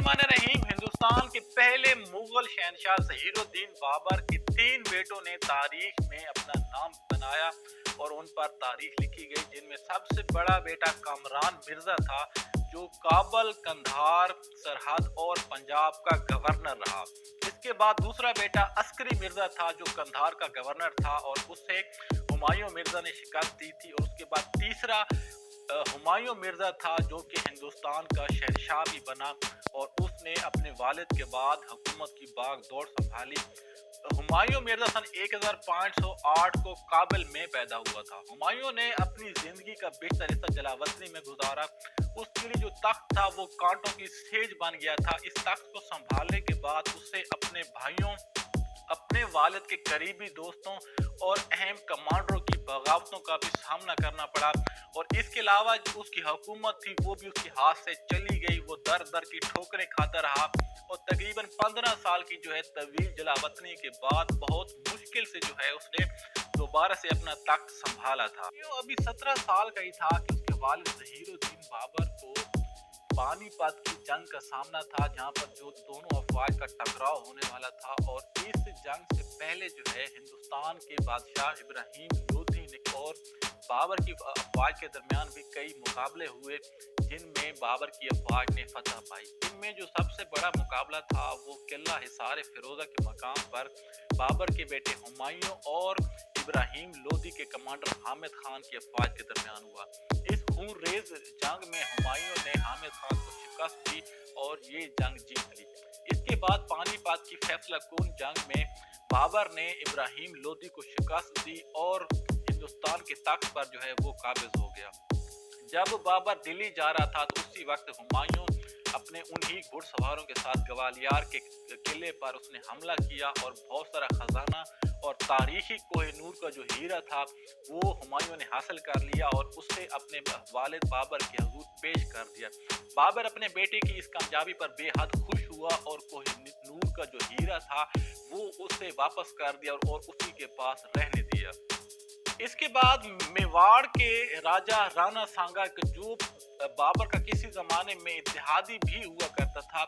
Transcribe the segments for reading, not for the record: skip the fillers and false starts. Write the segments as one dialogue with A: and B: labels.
A: बिस्मिल्लाहिर्रहमानिर्रहीम। हिंदुस्तान के पहले मुगल शहनशाह ज़हीरुद्दीन बाबर के 3 बेटों ने तारीख में अपना नाम बनाया और उन पर तारीख लिखी गई, जिनमें सबसे बड़ा बेटा कामरान मिर्जा था जो काबल, कंधार, सरहद और पंजाब का गवर्नर रहा। इसके बाद दूसरा बेटा अस्करी मिर्जा था जो कंधार का गवर्नर था और उसे हुमायूं मिर्जा ने शिकस्त दी थी। और उसके बाद तीसरा हुमायूं मिर्जा था जो कि हिंदुस्तान का शहंशाह भी बना और उसने अपने वालिद के बाद हुकूमत की बागडोर संभाली। हुमायूं मिर्जा सन 1508 को काबुल में पैदा हुआ था। हुमायूं ने अपनी जिंदगी का बेशतर हिस्सा जलावतनी में गुजारा। उसके लिए जो तख्त था वो कांटों की सेज बन गया था। इस तख्त को संभालने के बाद उसे अपने भाइयों, अपने वालिद के करीबी दोस्तों और अहम कमांडरों की बगावतों का भी सामना करना पड़ा। और इसके अलावा जो उसकी हुकूमत थी वो भी उसके हाथ से चली गई। वो दर दर की ठोकरें खाता रहा और तकरीबन 15 साल की जो है तवील जलावतनी के बाद बहुत मुश्किल से जो है उसने दोबारा से अपना तख्त संभाला था। वो अभी 17 साल का ही था कि उसके वालिद ज़हीरुद्दीन बाबर को पानीपत की जंग का सामना था, जहां पर जो दोनों अफवाज का टकराव होने वाला था। और इस जंग से पहले जो है हिंदुस्तान के बादशाह इब्राहिम लोधी ने और बाबर की अफवाज के दरमियान भी कई मुकाबले हुए, जिनमें बाबर की अफवाज ने फतह पाई। इनमें जो सबसे बड़ा मुकाबला था वो किला हिसार फिरोजा के मकाम पर बाबर के बेटे हुमायूं और इब्राहिम लोधी के कमांडर हामिद खान की अफवाज के दरमियान हुआ। इस खून रेज जंग में हुमायूं ने हामिद खान को शिकस्त दी और ये जंग जीत ली। इसके बाद पानीपत की फैसला कुन जंग में बाबर ने इब्राहिम लोधी को शिकस्त दी और हिंदुस्तान के तख्त पर जो है वो काबिज हो गया। जब बाबर दिल्ली जा रहा था तो उसी वक्त हुमायूं अपने उन्हीं घुड़सवारों के साथ ग्वालियर के किले पर उसने हमला किया और बहुत सारा खजाना और तारीखी कोहिनूर का जो हीरा था वो हुमायूं ने हासिल कर लिया और उसे अपने वालिद बाबर के हुजूर पेश कर दिया। बाबर अपने बेटे की इस कामयाबी पर बेहद खुश हुआ और कोहिनूर का जो हीरा था वो उसे वापस कर दिया और उसी के पास रहने दिया। इसके बाद मेवाड़ के राजा राणा सांगा जो बाबर का किसी जमाने में इत्तेहादी भी हुआ करता था,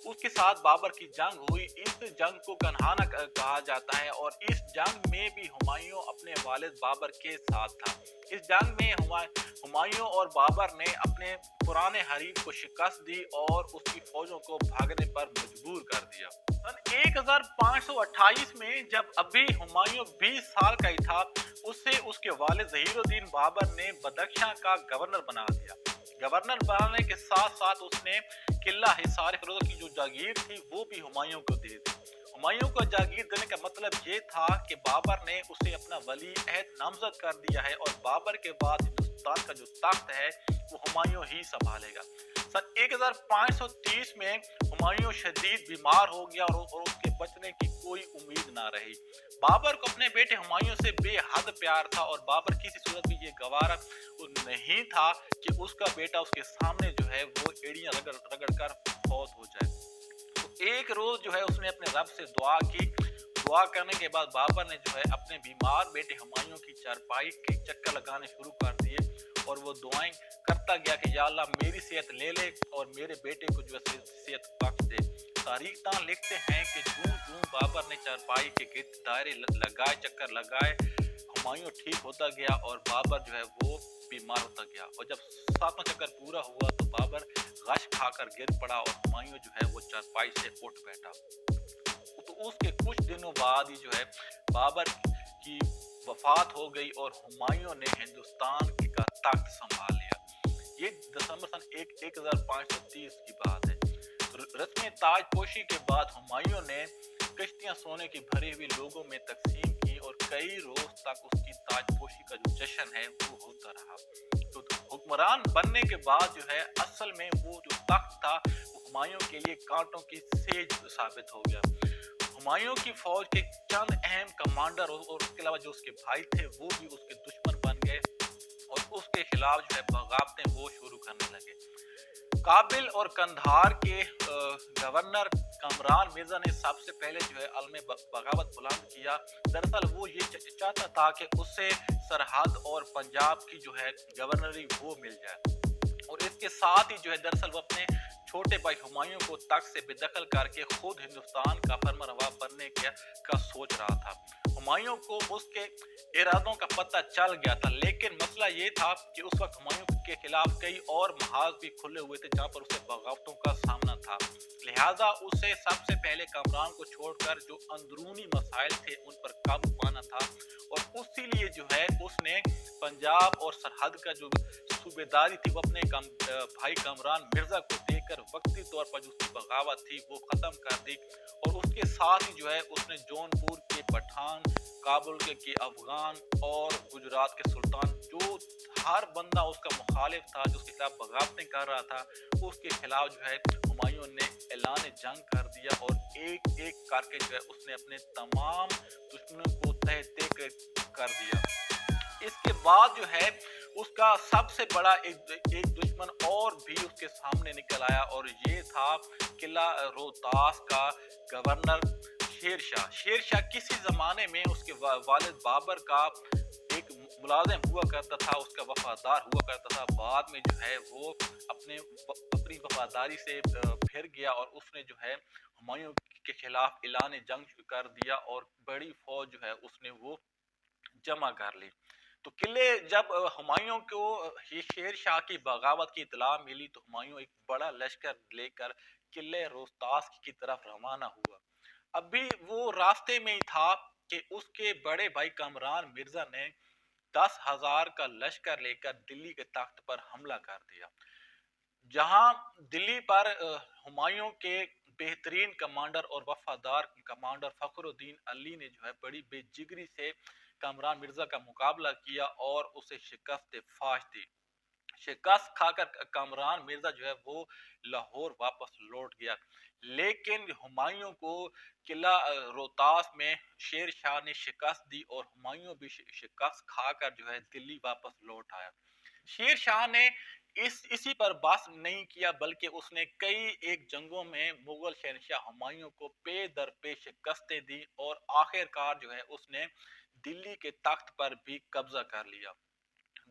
A: उसके साथ बाबर की जंग हुई। इस जंग को कन्हाना कहा जाता है और इस जंग में भी हुमायूं अपने वालिद बाबर के साथ था। इस जंग में हुमायूं और बाबर ने अपने पुराने हरीफ को शिकस्त दी और उसकी फौजों को भागने पर मजबूर कर दिया। सन 1528 में जब अभी हुमायूं 20 साल का ही था, उसे उसके वालिद ज़हीरुद्दीन बाबर ने बदख्शां का गवर्नर बना दिया। गवर्नर बनाने के साथ साथ उसने किला हिसार फिरोजा की जो जागीर थी वो भी हुमायूं को दे दी। हुमायूं को जागीर देने का मतलब ये था कि बाबर ने उसे अपना वली अहद नामजद कर दिया है और बाबर के बाद हिंदुस्तान का जो तख्त है वो हुमायूं ही संभालेगा। सन 1530 में हुमायूं शदीद बीमार हो गया और उसके बचने की कोई उम्मीद ना रही। बाबर को अपने बेटे हुमायूं से बेहद प्यार था और बाबर किसी सूरत में ये गवारा नहीं था कि उसका बेटा उसके सामने जो है वो एड़ियां रगड़ कर फौत हो जाए। तो एक रोज जो है उसने अपने रब से दुआ की। दुआ करने के बाद बाबर ने जो है अपने बीमार बेटे हुमायूं की चारपाई के चक्कर लगाने शुरू कर दिए और वो दुआएं करता गया कि या अल्लाह मेरी सेहत ले ले और मेरे बेटे को जो है सेहत बख्श दे। तारीखदान लिखते हैं कि जूं बाबर ने चारपाई के गिर्द दायरे लगाए, चक्कर लगाए, हुमायूं ठीक होता गया और बाबर जो है वो बीमार होता गया। और जब 7वां चक्कर पूरा हुआ तो बाबर गश खाकर गिर पड़ा और हुमायूं जो है वो चारपाई से उठ बैठा। तो उसके कुछ दिनों बाद ही जो है बाबर की वफात हो गई और हुमायूं ने हिंदुस्तान का तख्त संभाल लिया। ये दिसंबर सन 1530 की बात है। रस्म ताजपोशी के बाद हुमायूं ने कश्तियां सोने की भरी हुई लोगों में तकसीम की और कई रोज तक उसकी ताजपोशी का जो जश्न है वो होता रहा। तो हुक्मरान बनने के बाद जो है असल में वो जो तख्त था वो हुमायूं के लिए कांटों की सेज साबित हो गया। हुमायूं की फौज के चंद अहम कमांडर और उसके अलावा जो उसके भाई थे वो भी उसके दुश्मन बन गए और उसके खिलाफ जो है बगावतें वो शुरू करने लगे। काबिल और कंधार के गवर्नर कामरान मिर्जा ने सबसे पहले जो है अलम बगावत बुलंद किया। दरअसल वो ये चाहता था कि उससे सरहद और पंजाब की जो है गवर्नरी वो मिल जाए। और इसके साथ ही जो है दरअसल वो अपने छोटे भाई हुमायूं को तख्त से बेदखल करके खुद हिंदुस्तान का फरमानरवा बनने का सोच रहा था। हुमायूं को उसके इरादों का पता चल गया था, लेकिन मसला ये था कि उस वक्त हुमायूं के खिलाफ कई और महाज भी खुले हुए थे जहां पर उसे बगावतों का सामना था। लिहाजा उसे सबसे पहले कामरान को छोड़कर जो अंदरूनी मसाइल थे उन पर काबू पाना था, और उसी लिए जो है उसने पंजाब और सरहद का जो सूबेदारी थी वो अपने भाई कामरान मिर्जा को देकर वक्ती तौर पर जो उसकी बगावत थी वो खत्म कर दी। और उसके साथ ही जो है उसने जौनपुर के पठान, काबुल के अफगान और गुजरात के सुल्तान, जो हर बंदा उसका मुखालिफ था, जो उसके खिलाफ बगावतें कर रहा था, उसके खिलाफ जो है हुमायूं ने ऐलान जंग कर दिया और एक एक करके जो है उसने अपने तमाम दुश्मनों को तह तह कर दिया। इसके बाद जो है उसका सबसे बड़ा एक दुश्मन और भी उसके सामने निकल आया, और ये था किला रोहतास का गवर्नर शेर शाह किसी जमाने में उसके वालिद बाबर का एक मुलाजिम हुआ करता था, उसका वफादार हुआ करता था। बाद में जो है वो अपनी वफादारी से फिर गया और उसने जो है हुमायूं के खिलाफ ऐलान जंग कर दिया और बड़ी फौज जो है उसने वो जमा कर ली। तो किले जब हुमायूं को ये शेर शाह की बगावत की इतला मिली तो हुमायूं एक बड़ा लश्कर लेकर किले रोहतास की तरफ रवाना हुआ। अभी वो रास्ते में ही था कि उसके बड़े भाई कमरान मिर्जा ने 10,000 का लश्कर लेकर दिल्ली के तख्त पर हमला कर दिया। जहां दिल्ली पर हुमायूं के बेहतरीन कमांडर और वफादार कमांडर फखरुद्दीन अली ने जो है बड़ी बेजिगरी से कामरान मिर्जा का मुकाबला किया और उसे शिकस्त फाश दी। शिकस्त खाकर कामरान मिर्जा जो है वो लाहौर वापस लौट गया, लेकिन हुमायूं को किला रोहतास में शेर शाह ने शिकस्त दी और हुमायूं भी शिकस्त खाकर जो है दिल्ली वापस लौट आया। शेर शाह ने इसी पर बस नहीं किया, बल्कि उसने कई एक जंगों में मुगल शहनशाह हुमायूं को पे दर पे शिकस्तें दी और आखिरकार जो है उसने दिल्ली के तख्त पर भी कब्जा कर लिया।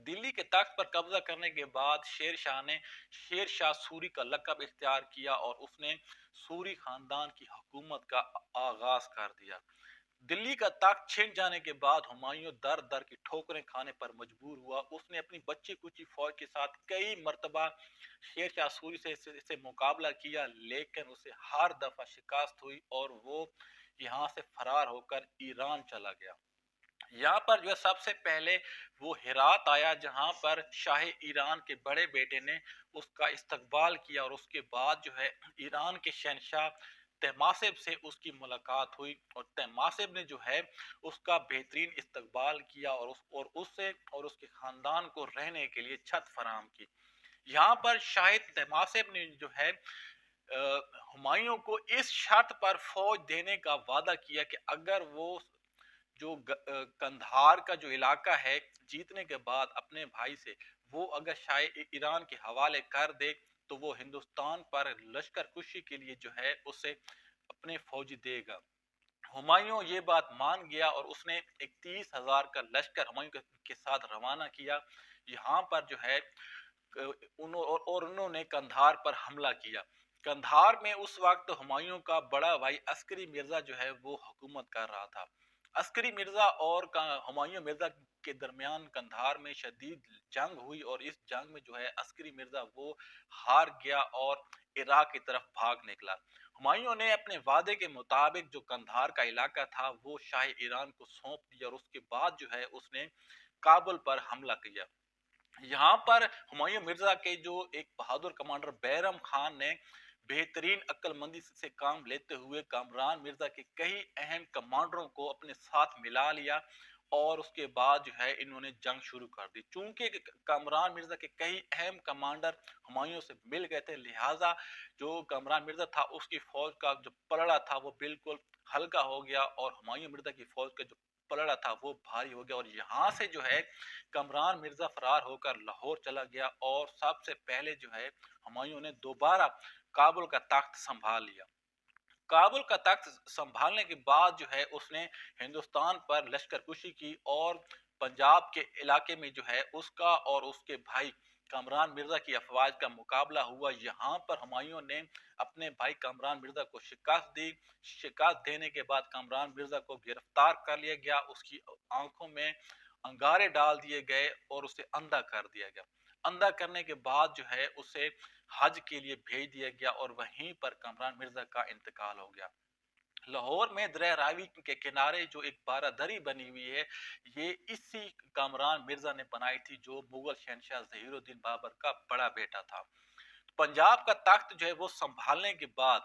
A: दिल्ली के तख्त पर कब्जा करने के बाद शेर शाह ने शेर शाह सूरी का लक़ब इख्तियार किया और उसने सूरी खानदान की हुकूमत का आगाज कर दिया। दिल्ली का तख्त छिन जाने के बाद हुमायूं दर दर की ठोकरें खाने पर मजबूर हुआ। उसने अपनी बच्ची कुची फौज के साथ कई मरतबा शेर शाह सूरी से मुकाबला किया, लेकिन उसे हर दफा शिकस्त हुई और वो यहाँ से फरार होकर ईरान चला गया। यहाँ पर जो है सबसे पहले वो हेरात आया, जहाँ पर शाह ईरान के बड़े बेटे ने उसका इस्तकबाल किया और उसके बाद जो है ईरान के शहनशाह तहमासिब से उसकी मुलाकात हुई और तहमासिब ने जो है उसका बेहतरीन इस्तकबाल किया और उससे और उसके खानदान को रहने के लिए छत फराहम की। यहाँ पर शाहिद तहमासिब ने जो है हुमायूं को इस शर्त पर फौज देने का वादा किया कि अगर वो जो कंधार का जो इलाका है जीतने के बाद अपने भाई से वो अगर शाह ईरान के हवाले कर दे तो वो हिंदुस्तान पर लश्कर कुशी के लिए जो है उसे अपने फौजी देगा। हुमायूं ये बात मान गया और उसने 31,000 का लश्कर हुमायूं के साथ रवाना किया। यहाँ पर जो है और उन्होंने कंधार पर हमला किया। कंधार में उस वक्त हुमायूं का बड़ा भाई अस्करी मिर्जा जो है वो हुकूमत कर रहा था। अस्करी मिर्जा और हुमायूं मिर्जा के दरमियान कंधार में शदीद जंग हुई और इस जंग में जो है अस्करी मिर्जा वो हार गया और इराक की तरफ भाग निकला। हुमायूं ने अपने वादे के मुताबिक जो कंधार का इलाका था वो शाह ईरान को सौंप दिया और उसके बाद जो है उसने काबुल पर हमला किया। यहाँ पर हुमायूं मिर्जा के जो एक बहादुर कमांडर बैरम खान ने बेहतरीन अक्लमंदी से काम लेते हुए कामरान मिर्जा के कई अहम कमांडरों को अपने साथ मिला लिया और उसके बाद जो है इन्होंने जंग शुरू कर दी। चूंकि कामरान मिर्जा के कई अहम कमांडर हुमायूं से मिल गए थे, लिहाजा जो कामरान मिर्जा था उसकी फौज का जो पलड़ा था वो बिल्कुल हल्का हो गया और हुमायूं मिर्जा की फौज का जो पलड़ा था वो भारी हो गया और यहाँ से जो है कमरान मिर्जा फरार होकर लाहौर चला गया और सबसे पहले जो है हुमायूं ने दोबारा काबुल का तख्त संभाल लिया। काबुल का तख्त संभालने के बाद जो है उसने हिंदुस्तान पर लश्कर कुशी की और पंजाब के इलाके में जो है उसका और उसके भाई کامران مرزا کی افواج کا مقابلہ ہوا۔ یہاں پر ہمایوں نے اپنے بھائی کامران مرزا کو شکست دی۔ شکست دینے کے بعد کامران مرزا کو گرفتار کر لیا گیا، اس کی آنکھوں میں انگارے ڈال دیے گئے اور اسے اندھا کر دیا گیا۔ اندھا کرنے کے بعد جو ہے اسے حج کے لیے بھیج دیا گیا اور وہیں پر کامران مرزا کا انتقال ہو گیا۔ لاہور میں دریا راوی کے کنارے جو ایک بارہ دری بنی ہوئی ہے، یہ اسی کامران مرزا نے بنائی تھی، جو مغل شہنشاہ ظہیر الدین بابر کا بڑا بیٹا تھا۔ پنجاب کا تخت جو ہے وہ سنبھالنے کے بعد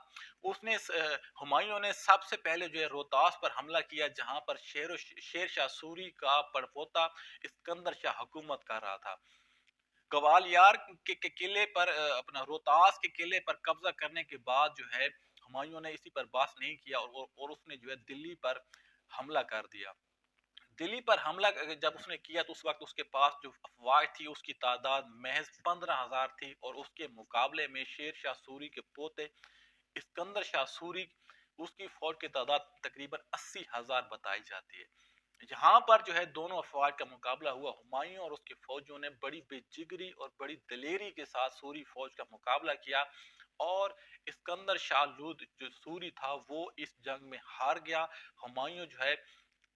A: ہمایوں نے سب سے پہلے جو ہے روہتاس پر حملہ کیا، جہاں پر شیر شاہ سوری کا پڑپوتا اسکندر شاہ حکومت کر رہا تھا۔ گوالیار کے قلعے پر اپنا روہتاس کے قلعے پر قبضہ کرنے کے بعد جو ہے ہمایوں نے اسی پر باس نہیں کیا اور اس نے جو ہے دلی پر حملہ کر دیا۔ دلی پر حملہ جب اس نے کیا تو اس وقت اس کے پاس جو افواج تھی اس کی تعداد محض 15,000 تھی، اور اس کے مقابلے میں شیر شاہ سوری کے پوتے اسکندر شاہ سوری، اس کی فوج کی تعداد تقریباً 80,000 بتائی جاتی ہے۔ یہاں پر جو ہے دونوں افواج کا مقابلہ ہوا۔ ہمایوں اور اس کے فوجوں نے بڑی بے جگری اور بڑی دلیری کے ساتھ سوری فوج کا مقابلہ کیا، اور اسکندر شاہ لود جو سوری تھا وہ اس جنگ میں ہار گیا۔ ہمایوں جو ہے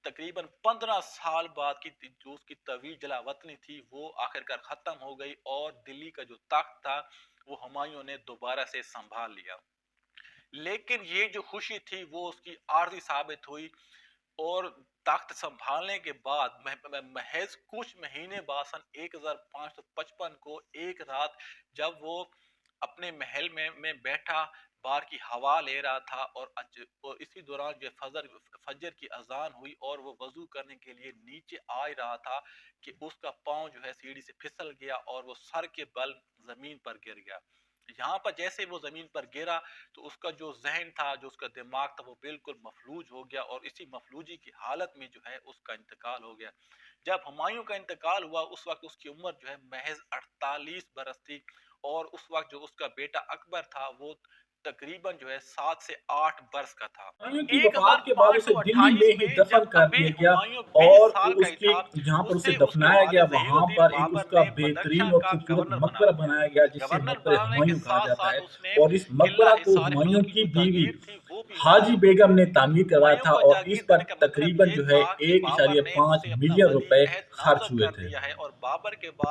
A: تقریباً 15 سال بعد کی جو اس کی طویل جلا وطنی تھی وہ آخرکار ختم ہو گئی، اور دلی کا جو تخت تھا وہ ہمایوں نے دوبارہ سے سنبھال لیا۔ لیکن یہ جو خوشی تھی وہ اس کی عارضی ثابت ہوئی، اور تخت سنبھالنے کے بعد محض کچھ مہینے بعد سن 1555 کو ایک رات جب وہ اپنے محل میں بیٹھا باہر کی ہوا لے رہا تھا، اور اسی دوران جو فجر کی اذان ہوئی اور وہ وضو کرنے کے لیے نیچے آ رہا تھا کہ اس کا پاؤں جو ہے سیڑھی سے پھسل گیا اور وہ سر کے بل زمین پر گر گیا۔ یہاں پر جیسے وہ زمین پر گرا تو اس کا جو ذہن تھا، جو اس کا دماغ تھا، وہ بالکل مفلوج ہو گیا، اور اسی مفلوجی کی حالت میں جو ہے اس کا انتقال ہو گیا۔ جب ہمایوں کا انتقال ہوا اس وقت اس کی عمر جو ہے محض 48 برس تھی، اور اس وقت جو اس کا بیٹا اکبر تھا وہ تقریباً جو ہے 7 سے 8 برس کا تھا۔
B: ہمایوں کی وفات کے بعد اسے دلی میں ہی دفن کر دیا گیا، اور اس کے جہاں پر اسے دفنایا گیا وہاں پر ایک اس کا بہترین اور خوبصورت مقبرہ بنایا گیا جسے مقبرہ ہمایوں کہا جاتا ہے، اور اس مقبرہ کو ہمایوں کی بیوی حاجی بیگم نے تعمیر کروایا تھا، اور اس پر تقریباً جو ہے 1.5 ملین روپے خرچ ہوئے تھے۔
A: اور بابر کے بعد